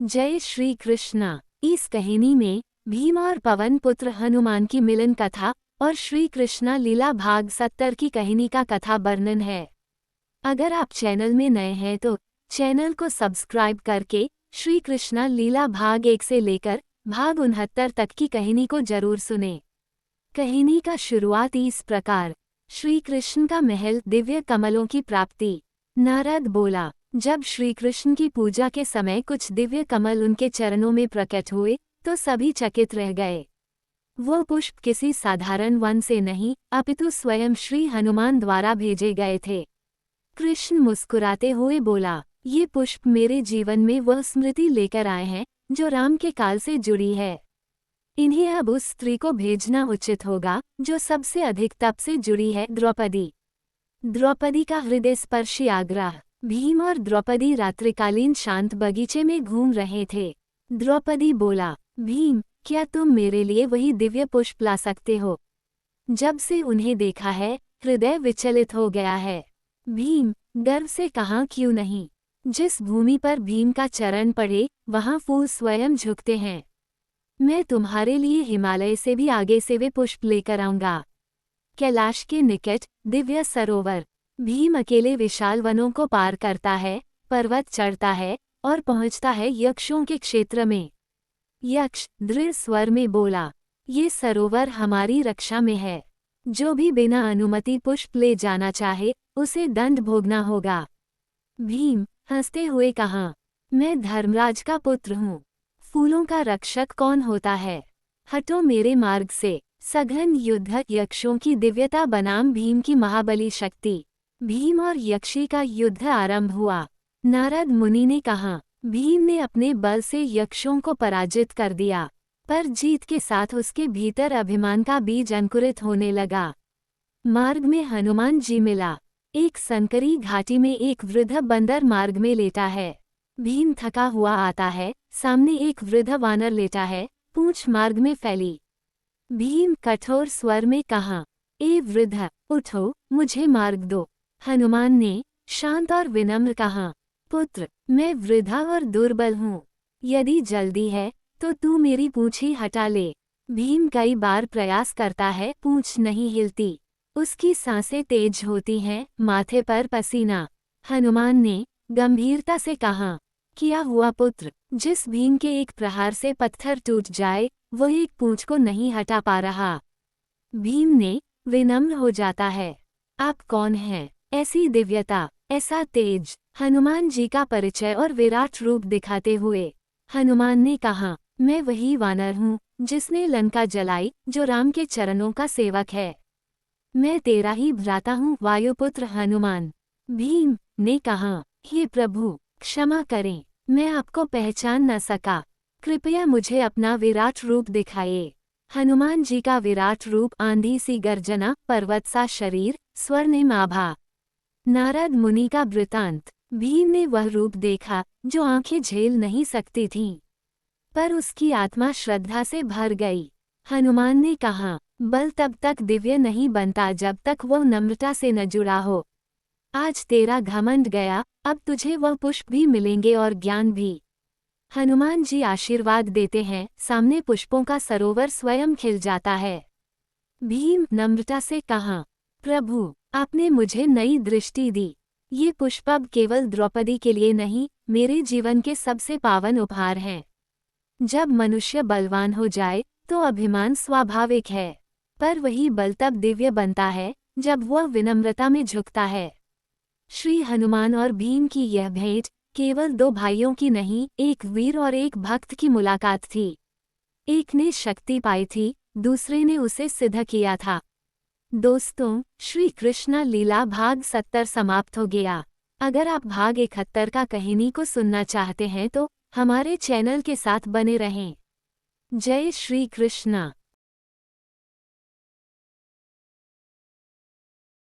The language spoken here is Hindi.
जय श्री कृष्णा। इस कहानी में भीम और पवन पुत्र हनुमान की मिलन कथा और श्री कृष्णा लीला भाग 70 की कहानी का कथा वर्णन है। अगर आप चैनल में नए हैं तो चैनल को सब्सक्राइब करके श्री कृष्णा लीला भाग 1 से लेकर भाग 69 तक की कहानी को जरूर सुने। कहानी का शुरुआत इस प्रकार। श्री कृष्ण का महल, दिव्य कमलों की प्राप्ति। नारद बोला, जब श्री कृष्ण की पूजा के समय कुछ दिव्य कमल उनके चरणों में प्रकट हुए तो सभी चकित रह गए। वो पुष्प किसी साधारण वन से नहीं अपितु स्वयं श्री हनुमान द्वारा भेजे गए थे। कृष्ण मुस्कुराते हुए बोला, ये पुष्प मेरे जीवन में वह स्मृति लेकर आए हैं जो राम के काल से जुड़ी है। इन्हें अब उस स्त्री को भेजना उचित होगा जो सबसे अधिक तप से जुड़ी है, द्रौपदी। द्रौपदी का हृदय स्पर्शी आग्रह। भीम और द्रौपदी रात्रिकालीन शांत बगीचे में घूम रहे थे। द्रौपदी बोला, भीम, क्या तुम मेरे लिए वही दिव्य पुष्प ला सकते हो? जब से उन्हें देखा है हृदय विचलित हो गया है। भीम गर्व से कहा, क्यों नहीं। जिस भूमि पर भीम का चरण पड़े वहां फूल स्वयं झुकते हैं। मैं तुम्हारे लिए हिमालय से भी आगे से वे पुष्प लेकर आऊंगा। कैलाश के निकट दिव्य सरोवर। भीम अकेले विशाल वनों को पार करता है, पर्वत चढ़ता है और पहुंचता है यक्षों के क्षेत्र में। यक्ष दृढ़ स्वर में बोला, ये सरोवर हमारी रक्षा में है। जो भी बिना अनुमति पुष्प ले जाना चाहे उसे दंड भोगना होगा। भीम हंसते हुए कहा, मैं धर्मराज का पुत्र हूँ। फूलों का रक्षक कौन होता है? हटो मेरे मार्ग से। सघन युद्ध यक्षों की दिव्यता बनाम भीम की महाबली शक्ति। भीम और यक्षी का युद्ध आरंभ हुआ। नारद मुनि ने कहा, भीम ने अपने बल से यक्षों को पराजित कर दिया, पर जीत के साथ उसके भीतर अभिमान का बीज अंकुरित होने लगा। मार्ग में हनुमान जी मिला। एक संकरी घाटी में एक वृद्ध बंदर मार्ग में लेटा है। भीम थका हुआ आता है, सामने एक वृद्ध वानर लेटा है, पूंछ मार्ग में फैली। भीम कठोर स्वर में कहा, ए वृद्ध, उठो, मुझे मार्ग दो। हनुमान ने शांत और विनम्र कहा, पुत्र, मैं वृद्धा और दुर्बल हूँ। यदि जल्दी है तो तू मेरी पूंछ ही हटा ले। भीम कई बार प्रयास करता है, पूंछ नहीं हिलती। उसकी सांसें तेज होती हैं, माथे पर पसीना। हनुमान ने गंभीरता से कहा, किया हुआ पुत्र, जिस भीम के एक प्रहार से पत्थर टूट जाए वो एक पूंछ को नहीं हटा पा रहा। भीम ने विनम्र हो जाता है। आप कौन हैं? ऐसी दिव्यता, ऐसा तेज। हनुमान जी का परिचय और विराट रूप दिखाते हुए हनुमान ने कहा, मैं वही वानर हूँ जिसने लंका जलाई, जो राम के चरणों का सेवक है। मैं तेरा ही भ्राता हूँ, वायुपुत्र हनुमान। भीम ने कहा, हे प्रभु, क्षमा करें, मैं आपको पहचान न सका। कृपया मुझे अपना विराट रूप दिखाइए। हनुमान जी का विराट रूप आंधी सी गर्जना, पर्वत सा शरीर, स्वर्णिम आभा। नारद मुनि का वृतांत। भीम ने वह रूप देखा जो आंखें झेल नहीं सकती थीं, पर उसकी आत्मा श्रद्धा से भर गई। हनुमान ने कहा, बल तब तक दिव्य नहीं बनता जब तक वह नम्रता से न जुड़ा हो। आज तेरा घमंड गया, अब तुझे वह पुष्प भी मिलेंगे और ज्ञान भी। हनुमान जी आशीर्वाद देते हैं, सामने पुष्पों का सरोवर स्वयं खिल जाता है। भीम नम्रता से कहा, प्रभु, आपने मुझे नई दृष्टि दी। ये पुष्प अब केवल द्रौपदी के लिए नहीं, मेरे जीवन के सबसे पावन उपहार हैं। जब मनुष्य बलवान हो जाए तो अभिमान स्वाभाविक है, पर वही बल तब दिव्य बनता है जब वह विनम्रता में झुकता है। श्री हनुमान और भीम की यह भेंट केवल दो भाइयों की नहीं, एक वीर और एक भक्त की मुलाकात थी। एक ने शक्ति पाई थी, दूसरे ने उसे सिद्ध किया था। दोस्तों, श्री कृष्णा लीला भाग 70 समाप्त हो गया। अगर आप भाग 71 का कहानी को सुनना चाहते हैं तो हमारे चैनल के साथ बने रहें। जय श्री कृष्णा।